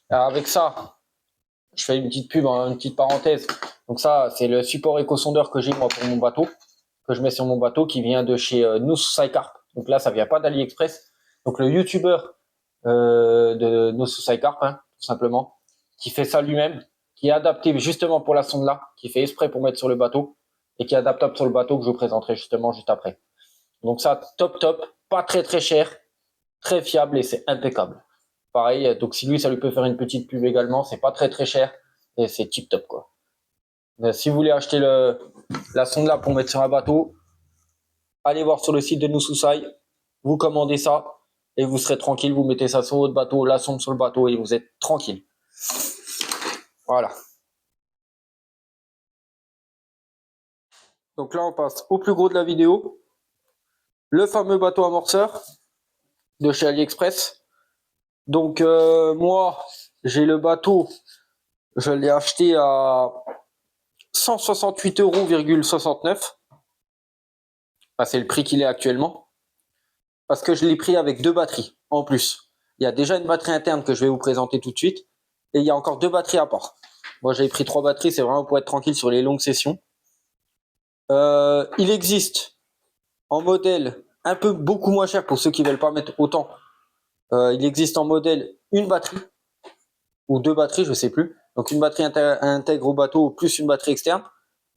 Alors avec ça, je fais une petite pub, hein, une petite parenthèse. Donc ça, c'est le support éco-sondeur que j'ai moi pour mon bateau, que je mets sur mon bateau, qui vient de chez Nususai Carp. Donc là, ça vient pas d'AliExpress. Donc le youtubeur de Nususai Carp, hein, tout simplement, qui fait ça lui-même, qui est adapté justement pour la sonde là, qui fait exprès pour mettre sur le bateau, et qui est adaptable sur le bateau, que je vous présenterai justement juste après. Donc ça, top top, pas très très cher, très fiable, et c'est impeccable. Pareil, donc si lui, ça lui peut faire une petite pub également, c'est pas très très cher, et c'est tip top quoi. Si vous voulez acheter la sonde là pour mettre sur un bateau, allez voir sur le site de Nususai, vous commandez ça, et vous serez tranquille, vous mettez ça sur votre bateau, la sonde sur le bateau, et vous êtes tranquille. Voilà. Donc là, on passe au plus gros de la vidéo, le fameux bateau amorceur de chez AliExpress. Donc moi, j'ai le bateau, je l'ai acheté à 168,69 €. Enfin, c'est le prix qu'il est actuellement. Parce que je l'ai pris avec deux batteries en plus. Il y a déjà une batterie interne que je vais vous présenter tout de suite. Et il y a encore deux batteries à part. Moi, j'ai pris trois batteries, c'est vraiment pour être tranquille sur les longues sessions. Il existe en modèle un peu beaucoup moins cher pour ceux qui veulent pas mettre autant. Il existe en modèle une batterie ou deux batteries, je sais plus. Donc une batterie intègre au bateau plus une batterie externe.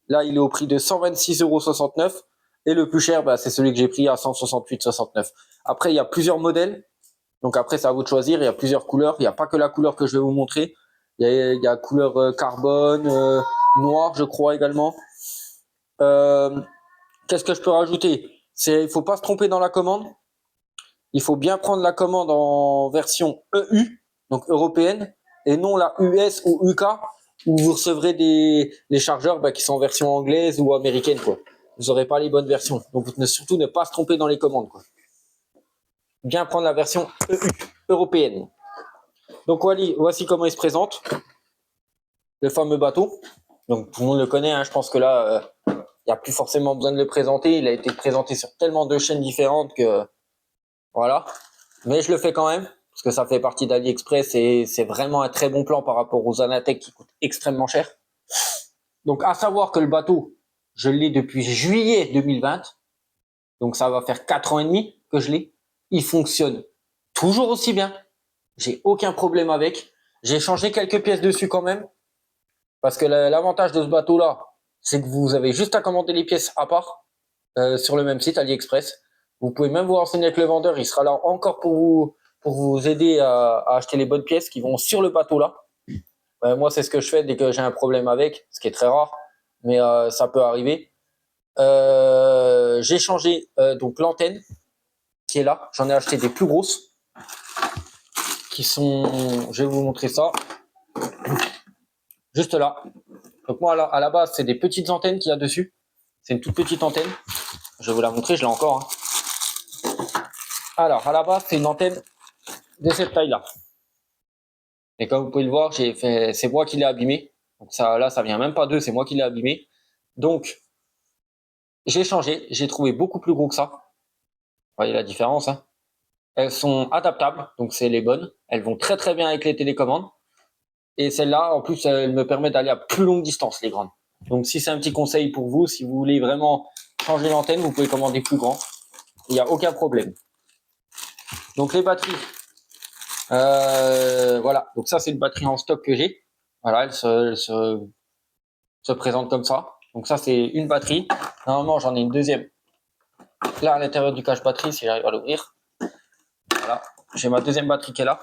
Là, il est au prix de 126,69 €. Et le plus cher, bah, c'est celui que j'ai pris à 168,69 €. Après, il y a plusieurs modèles. Donc après, c'est à vous de choisir. Il y a plusieurs couleurs. Il n'y a pas que la couleur que je vais vous montrer. Il y a couleur carbone, noir, je crois également. Qu'est-ce que je peux rajouter? Il faut pas se tromper dans la commande. Il faut bien prendre la commande en version EU, donc européenne, et non la US ou UK, où vous recevrez les chargeurs qui sont en version anglaise ou américaine, quoi. Vous n'aurez pas les bonnes versions. Donc surtout ne pas se tromper dans les commandes, quoi. Bien prendre la version EU, européenne. Donc voici comment il se présente, le fameux bateau. Donc tout le monde le connaît, hein. Je pense que là, il n'y a plus forcément besoin de le présenter. Il a été présenté sur tellement de chaînes différentes que voilà. Mais je le fais quand même, parce que ça fait partie d'AliExpress, et c'est vraiment un très bon plan par rapport aux Anatech qui coûtent extrêmement cher. Donc à savoir que le bateau, je l'ai depuis juillet 2020. Donc ça va faire 4 ans et demi que je l'ai. Il fonctionne toujours aussi bien. J'ai aucun problème avec. J'ai changé quelques pièces dessus quand même. Parce que l'avantage de ce bateau-là, c'est que vous avez juste à commander les pièces à part sur le même site AliExpress. Vous pouvez même vous renseigner avec le vendeur. Il sera là encore pour vous aider à acheter les bonnes pièces qui vont sur le bateau là. Moi, c'est ce que je fais dès que j'ai un problème avec, ce qui est très rare. mais ça peut arriver. J'ai changé donc l'antenne qui est là. J'en ai acheté des plus grosses qui sont, je vais vous montrer ça, juste là. Donc moi à la base c'est des petites antennes qu'il y a dessus. C'est une toute petite antenne. Je vais vous la montrer, je l'ai encore. Alors à la base c'est une antenne de cette taille là. Et comme vous pouvez le voir, c'est moi qui l'ai abîmé. Donc ça là ça vient même pas d'eux, c'est moi qui l'ai abîmé. Donc j'ai changé, j'ai trouvé beaucoup plus gros que ça. Vous voyez la différence, hein. Elles sont adaptables, donc c'est les bonnes. Elles vont très très bien avec les télécommandes. Et celle-là, en plus, elle me permet d'aller à plus longue distance, les grandes. Donc si c'est un petit conseil pour vous, si vous voulez vraiment changer l'antenne, vous pouvez commander plus grand. Il n'y a aucun problème. Donc les batteries, voilà. Donc ça, c'est une batterie en stock que j'ai. Voilà, elle se présente comme ça. Donc ça, c'est une batterie. Normalement, j'en ai une deuxième. Là, à l'intérieur du cache batterie, si j'arrive à l'ouvrir. Voilà, j'ai ma deuxième batterie qui est là.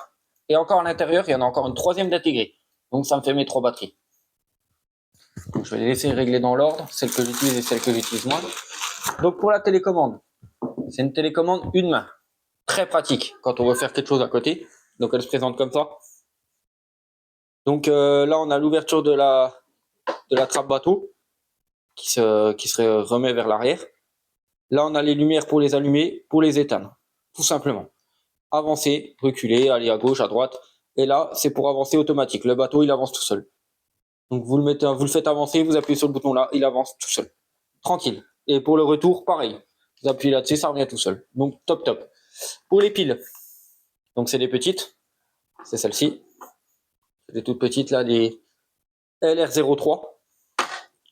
Et encore à l'intérieur, il y en a encore une troisième d'intégrée. Donc ça me fait mes 3 batteries. Donc, je vais les laisser régler dans l'ordre, celle que j'utilise et celle que j'utilise moins. Donc pour la télécommande, c'est une télécommande une main. Très pratique quand on veut faire quelque chose à côté. Donc elle se présente comme ça. Donc là on a l'ouverture de la trappe bateau qui se remet vers l'arrière. Là on a les lumières pour les allumer, pour les éteindre. Tout simplement. Avancer, reculer, aller à gauche, à droite. Et là c'est pour avancer automatique. Le bateau il avance tout seul. Donc vous le faites avancer, vous appuyez sur le bouton là, il avance tout seul. Tranquille. Et pour le retour, pareil. Vous appuyez là-dessus, ça revient tout seul. Donc top top. Pour les piles, donc c'est des petites, c'est celle-ci. C'est des toutes petites là, des LR03.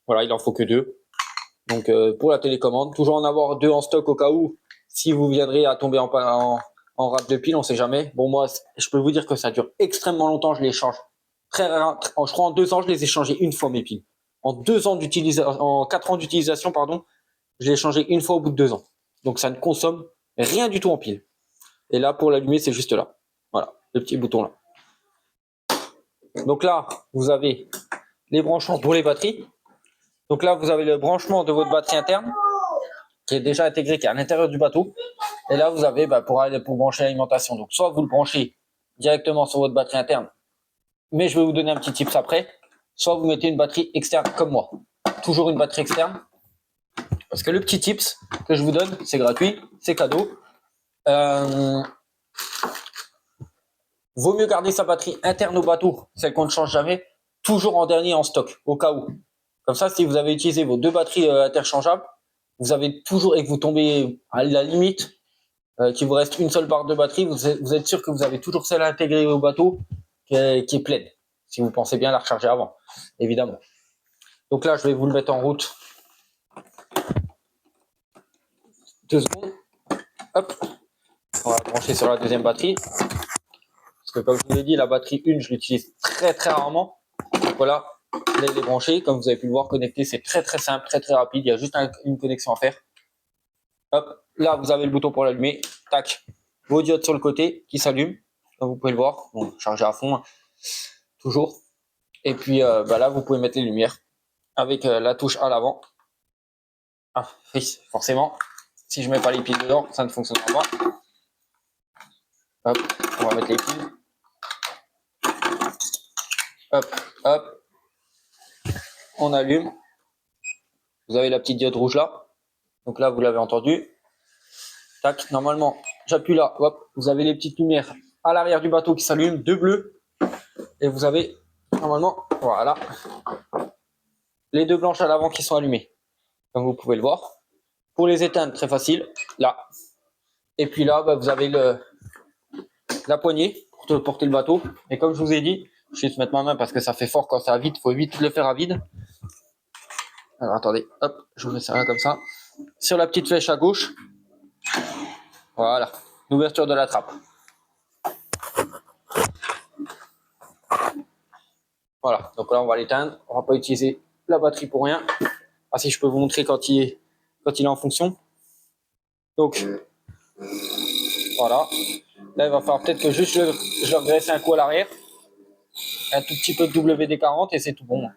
Voilà, il en faut que 2. Donc pour la télécommande, toujours en avoir 2 en stock au cas où, si vous viendrez à tomber en rate de pile, on sait jamais. Bon moi, je peux vous dire que ça dure extrêmement longtemps, je les change. Très rare, je crois en 2 ans, je les ai changées une fois mes piles. En 2 ans d'utilisation, en 4 ans d'utilisation, pardon, je l'ai changé une fois au bout de 2 ans. Donc ça ne consomme rien du tout en pile. Et là, pour l'allumer, c'est juste là. Voilà, le petit bouton là. Donc là, vous avez les branchements pour les batteries. Donc là, vous avez le branchement de votre batterie interne qui est déjà intégré, qui est à l'intérieur du bateau. Et là, vous avez pour brancher l'alimentation. Donc soit vous le branchez directement sur votre batterie interne, mais je vais vous donner un petit tips après. Soit vous mettez une batterie externe comme moi. Toujours une batterie externe. Parce que le petit tips que je vous donne, c'est gratuit, c'est cadeau. Vaut mieux garder sa batterie interne au bateau, celle qu'on ne change jamais, toujours en dernier en stock, au cas où. Comme ça, si vous avez utilisé vos 2 batteries interchangeables, vous avez toujours, et que vous tombez à la limite, qu'il vous reste une seule barre de batterie, vous êtes sûr que vous avez toujours celle intégrée au bateau qui est pleine. Si vous pensez bien la recharger avant, évidemment. Donc là, je vais vous le mettre en route. 2 secondes. Hop. On va brancher sur la deuxième batterie. Parce que comme je vous l'ai dit, la batterie 1, je l'utilise très très rarement. Donc voilà, là il est branché. Comme vous avez pu le voir, connecter, c'est très très simple, très très rapide. Il y a juste une connexion à faire. Hop, là vous avez le bouton pour l'allumer. Tac, vos diodes sur le côté qui s'allument. Comme vous pouvez le voir, bon, chargé à fond, hein, toujours. Et puis là, vous pouvez mettre les lumières avec la touche à l'avant. Ah, oui, forcément, si je mets pas les piles dedans, ça ne fonctionnera pas. Hop, on va mettre les piles. Hop, hop. On allume. Vous avez la petite diode rouge là. Donc là, vous l'avez entendu. Tac, normalement, j'appuie là. Hop, vous avez les petites lumières à l'arrière du bateau qui s'allument, 2 bleus. Et vous avez, normalement, voilà, les 2 blanches à l'avant qui sont allumées. Comme vous pouvez le voir. Pour les éteindre, très facile. Là. Et puis là, vous avez la poignée pour porter le bateau. Et comme je vous ai dit, je vais juste mettre ma main parce que ça fait fort quand c'est à vide. Il faut vite le faire à vide. Alors attendez, hop, je vous mets ça là comme ça. Sur la petite flèche à gauche, voilà, l'ouverture de la trappe. Voilà, donc là on va l'éteindre. On va pas utiliser la batterie pour rien. Ah si, je peux vous montrer quand il est en fonction. Donc voilà. Là il va falloir peut-être que juste je regresse un coup à l'arrière. Un tout petit peu de WD-40 et c'est tout bon.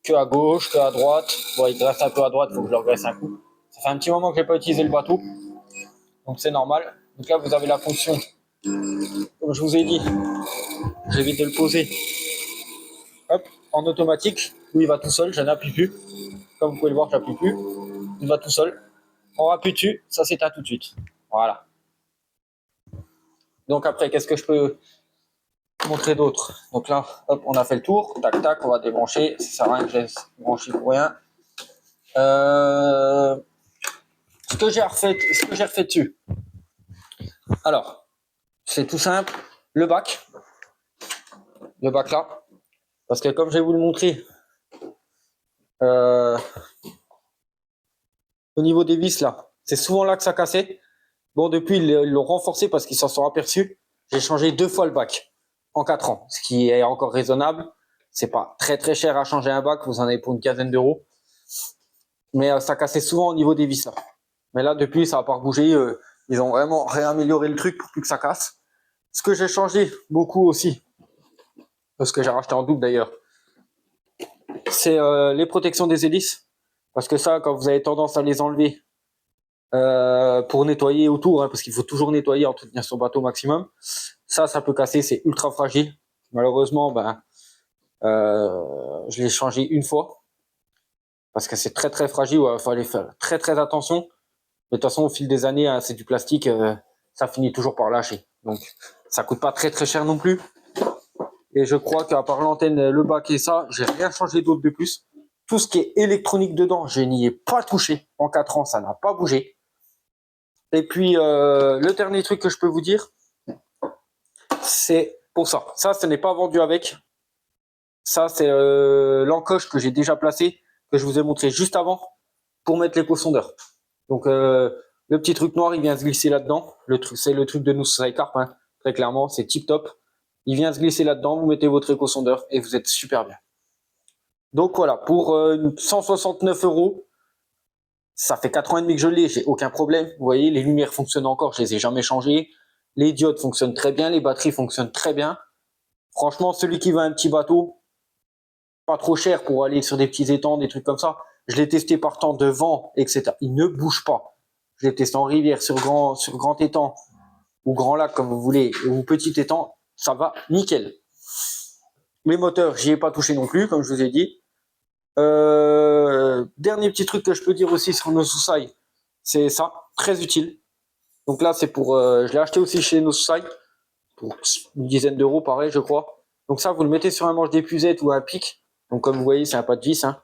que à gauche, que à droite. Bon, il reste un peu à droite, il faut que je le regraisse un coup. Ça fait un petit moment que j'ai pas utilisé le bateau, donc c'est normal. Donc là, vous avez la fonction, comme je vous ai dit, j'évite de le poser. Hop, en automatique, où il va tout seul, je n'appuie plus. Comme vous pouvez le voir, je n'appuie plus. Il va tout seul. On appuie dessus, ça s'éteint tout de suite. Voilà. Donc après, qu'est-ce que je peux montrer d'autre? Donc là, hop, on a fait le tour. Tac, tac, on va débrancher. Ça sert à rien que je laisse brancher pour rien. Ce que j'ai refait dessus. Alors, c'est tout simple. Le bac là. Parce que comme je vais vous le montrer, au niveau des vis là, c'est souvent là que ça cassait. Bon, depuis, ils l'ont renforcé parce qu'ils s'en sont aperçus. J'ai changé 2 fois le bac en 4 ans, ce qui est encore raisonnable. C'est pas très très cher à changer un bac, vous en avez pour une quinzaine d'euros. Mais ça cassait souvent au niveau des vis là. Mais là, depuis, ça n'a pas bougé. Ils ont vraiment réamélioré le truc pour plus que ça casse. Ce que j'ai changé beaucoup aussi, parce que j'ai racheté en double d'ailleurs, c'est les protections des hélices. Parce que ça, quand vous avez tendance à les enlever pour nettoyer autour, hein, parce qu'il faut toujours nettoyer, entretenir son bateau au maximum, ça peut casser, c'est ultra fragile. Malheureusement, je l'ai changé une fois, parce que c'est très très fragile, il fallait faire très très attention. Mais de toute façon, au fil des années, hein, c'est du plastique, ça finit toujours par lâcher. Donc, ça coûte pas très très cher non plus. Et je crois qu'à part l'antenne, le bac et ça, j'ai rien changé d'autre de plus. Tout ce qui est électronique dedans, je n'y ai pas touché. En 4 ans, ça n'a pas bougé. Et puis, le dernier truc que je peux vous dire, c'est pour ça. Ça, ce n'est pas vendu avec. Ça, c'est l'encoche que j'ai déjà placée, que je vous ai montré juste avant, pour mettre l'éco-sondeur. Donc, le petit truc noir, il vient se glisser là-dedans. C'est le truc de nous Carp, hein. Très clairement, c'est tip top. Il vient se glisser là-dedans, vous mettez votre éco-sondeur et vous êtes super bien. Donc voilà, pour 169 euros, ça fait 4 ans et demi que je l'ai, j'ai aucun problème. Vous voyez, les lumières fonctionnent encore, je les ai jamais changées. Les diodes fonctionnent très bien, les batteries fonctionnent très bien. Franchement, celui qui veut un petit bateau, pas trop cher pour aller sur des petits étangs, des trucs comme ça, je l'ai testé par temps de vent, etc. Il ne bouge pas. Je l'ai testé en rivière, sur grand étang, ou grand lac, comme vous voulez, ou petit étang, ça va nickel. Les moteurs, j'y ai pas touché non plus, comme je vous ai dit. Dernier petit truc que je peux dire aussi sur nos Susai, c'est ça, très utile. Donc là, c'est pour, je l'ai acheté aussi chez nos Susai pour une dizaine d'euros, pareil, je crois. Donc ça, vous le mettez sur un manche d'épuisette ou un pic. Donc comme vous voyez, c'est un pas de vis, hein.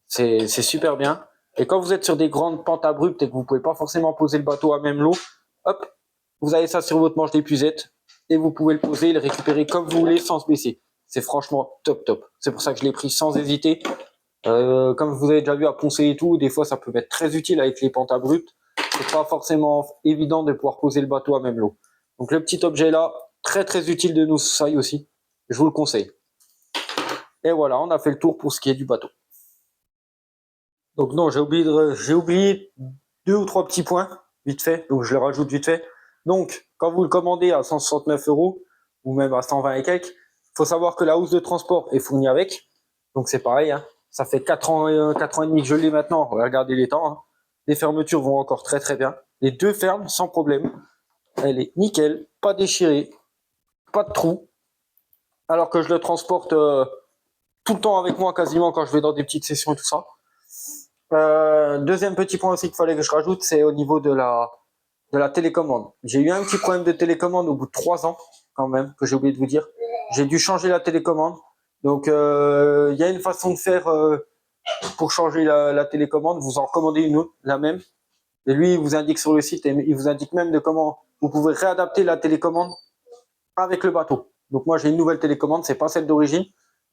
C'est super bien. Et quand vous êtes sur des grandes pentes abruptes et que vous pouvez pas forcément poser le bateau à même l'eau, hop, vous avez ça sur votre manche d'épuisette et vous pouvez le poser et le récupérer comme vous voulez sans se baisser. C'est franchement top top. C'est pour ça que je l'ai pris sans hésiter. Comme vous avez déjà vu à poncer et tout, des fois ça peut être très utile avec les pentes abruptes. C'est pas forcément évident de pouvoir poser le bateau à même l'eau. Donc le petit objet là, très très utile de nos Susai aussi. Je vous le conseille. Et voilà, on a fait le tour pour ce qui est du bateau. Donc non, j'ai oublié 2 ou 3 petits points, vite fait, donc je les rajoute vite fait. Donc, quand vous le commandez à 169 euros, ou même à 120 et quelques, il faut savoir que la housse de transport est fournie avec. Donc c'est pareil, hein. Ça fait 4 ans et demi que je l'ai maintenant, regardez les temps. Hein. Les fermetures vont encore très très bien. Les deux ferment sans problème. Elle est nickel, pas déchirée, pas de trou. Alors que je le transporte tout le temps avec moi quasiment quand je vais dans des petites sessions et tout ça. Deuxième petit point aussi qu'il fallait que je rajoute, c'est au niveau de la télécommande. J'ai eu un petit problème de télécommande au bout de 3 ans, quand même, que j'ai oublié de vous dire. J'ai dû changer la télécommande. Donc, il y a une façon de faire pour changer la télécommande. Vous en recommandez une autre, la même. Et lui, il vous indique sur le site, et il vous indique même de comment vous pouvez réadapter la télécommande avec le bateau. Donc, moi, j'ai une nouvelle télécommande, c'est pas celle d'origine,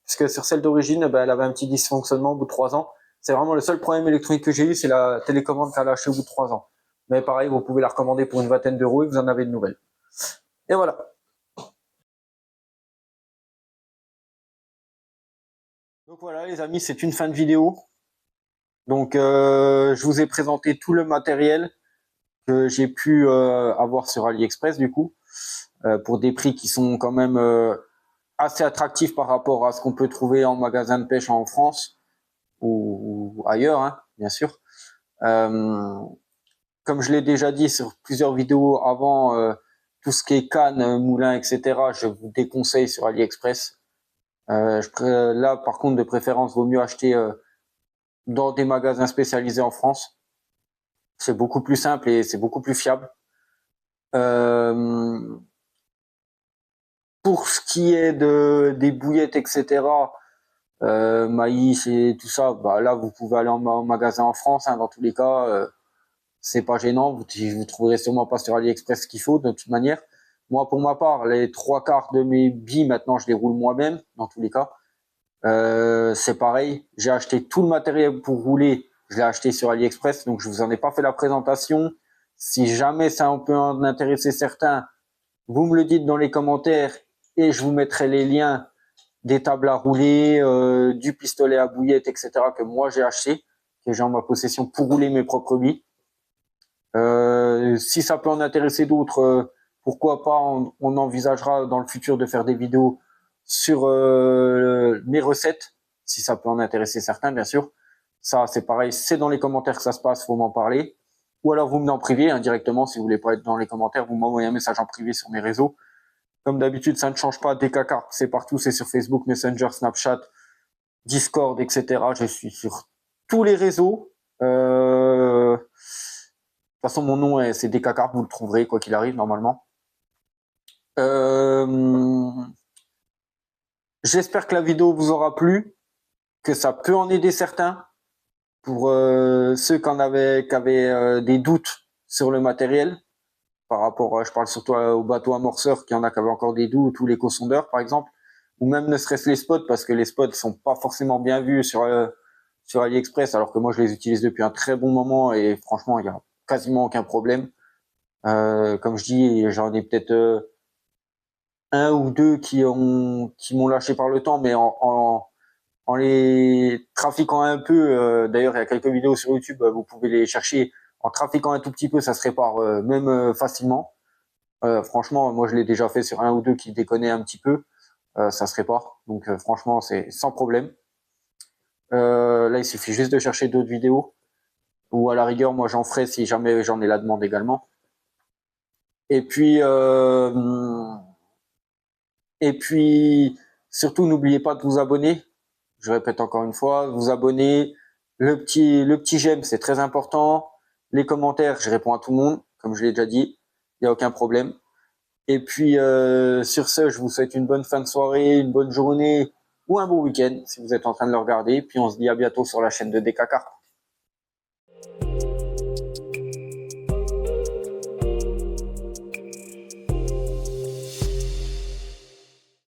puisque sur celle d'origine, elle avait un petit dysfonctionnement au bout de 3 ans. C'est vraiment le seul problème électronique que j'ai eu, c'est la télécommande qu'elle a lâché au bout de 3 ans. Mais pareil, vous pouvez la recommander pour une vingtaine d'euros et vous en avez une nouvelle. Et voilà. Donc voilà les amis, c'est une fin de vidéo. Donc je vous ai présenté tout le matériel que j'ai pu avoir sur AliExpress du coup, pour des prix qui sont quand même assez attractifs par rapport à ce qu'on peut trouver en magasin de pêche en France. ou ailleurs, hein, bien sûr. Comme je l'ai déjà dit sur plusieurs vidéos avant, tout ce qui est canne, moulin, etc., je vous déconseille sur AliExpress. Là, par contre, de préférence, vaut mieux acheter dans des magasins spécialisés en France. C'est beaucoup plus simple et c'est beaucoup plus fiable. Pour ce qui est des bouillettes, etc., maïs et tout ça, bah là, vous pouvez aller en magasin en France, hein, dans tous les cas. C'est pas gênant, vous trouverez sûrement pas sur AliExpress ce qu'il faut de toute manière. Moi, pour ma part, les 3/4 de mes billes, maintenant, je les roule moi-même, dans tous les cas. C'est pareil, j'ai acheté tout le matériel pour rouler, je l'ai acheté sur AliExpress, donc je vous en ai pas fait la présentation. Si jamais ça peut en intéresser certains, vous me le dites dans les commentaires et je vous mettrai les liens des tables à rouler, du pistolet à bouillette, etc. que moi j'ai acheté, que j'ai en ma possession pour rouler mes propres billes. Si ça peut en intéresser d'autres, pourquoi pas, on envisagera dans le futur de faire des vidéos sur mes recettes, si ça peut en intéresser certains, bien sûr. Ça, c'est pareil, c'est dans les commentaires que ça se passe, faut m'en parler. Ou alors vous me en privé, hein, directement, si vous voulez pas être dans les commentaires, vous m'envoyez un message en privé sur mes réseaux. Comme d'habitude, ça ne change pas, DKCarp, c'est partout, c'est sur Facebook, Messenger, Snapchat, Discord, etc. Je suis sur tous les réseaux. De toute façon, mon nom, c'est DKCarp, vous le trouverez, quoi qu'il arrive, normalement. J'espère que la vidéo vous aura plu, que ça peut en aider certains. Pour ceux qui avaient des doutes sur le matériel, par rapport, je parle surtout aux bateaux amorceurs, qui en a qui avaient encore des doutes, ou les co-sondeurs, par exemple, ou même ne serait-ce les spots, parce que les spots sont pas forcément bien vus sur AliExpress, alors que moi je les utilise depuis un très bon moment et franchement il y a quasiment aucun problème. Comme je dis, j'en ai peut-être un ou deux qui m'ont lâché par le temps, mais en les trafiquant un peu, d'ailleurs il y a quelques vidéos sur YouTube, vous pouvez les chercher, en trafiquant un tout petit peu, ça se répare même facilement. Franchement, moi je l'ai déjà fait sur un ou deux qui déconnaient un petit peu, ça se répare, donc franchement c'est sans problème. Là il suffit juste de chercher d'autres vidéos, ou à la rigueur moi j'en ferai si jamais j'en ai la demande également. Et puis surtout n'oubliez pas de vous abonner. Je répète encore une fois, vous abonner, le petit j'aime, c'est très important. Les commentaires, je réponds à tout le monde, comme je l'ai déjà dit, il n'y a aucun problème. Et puis sur ce, je vous souhaite une bonne fin de soirée, une bonne journée ou un bon week-end si vous êtes en train de le regarder. Puis on se dit à bientôt sur la chaîne de DKCarp.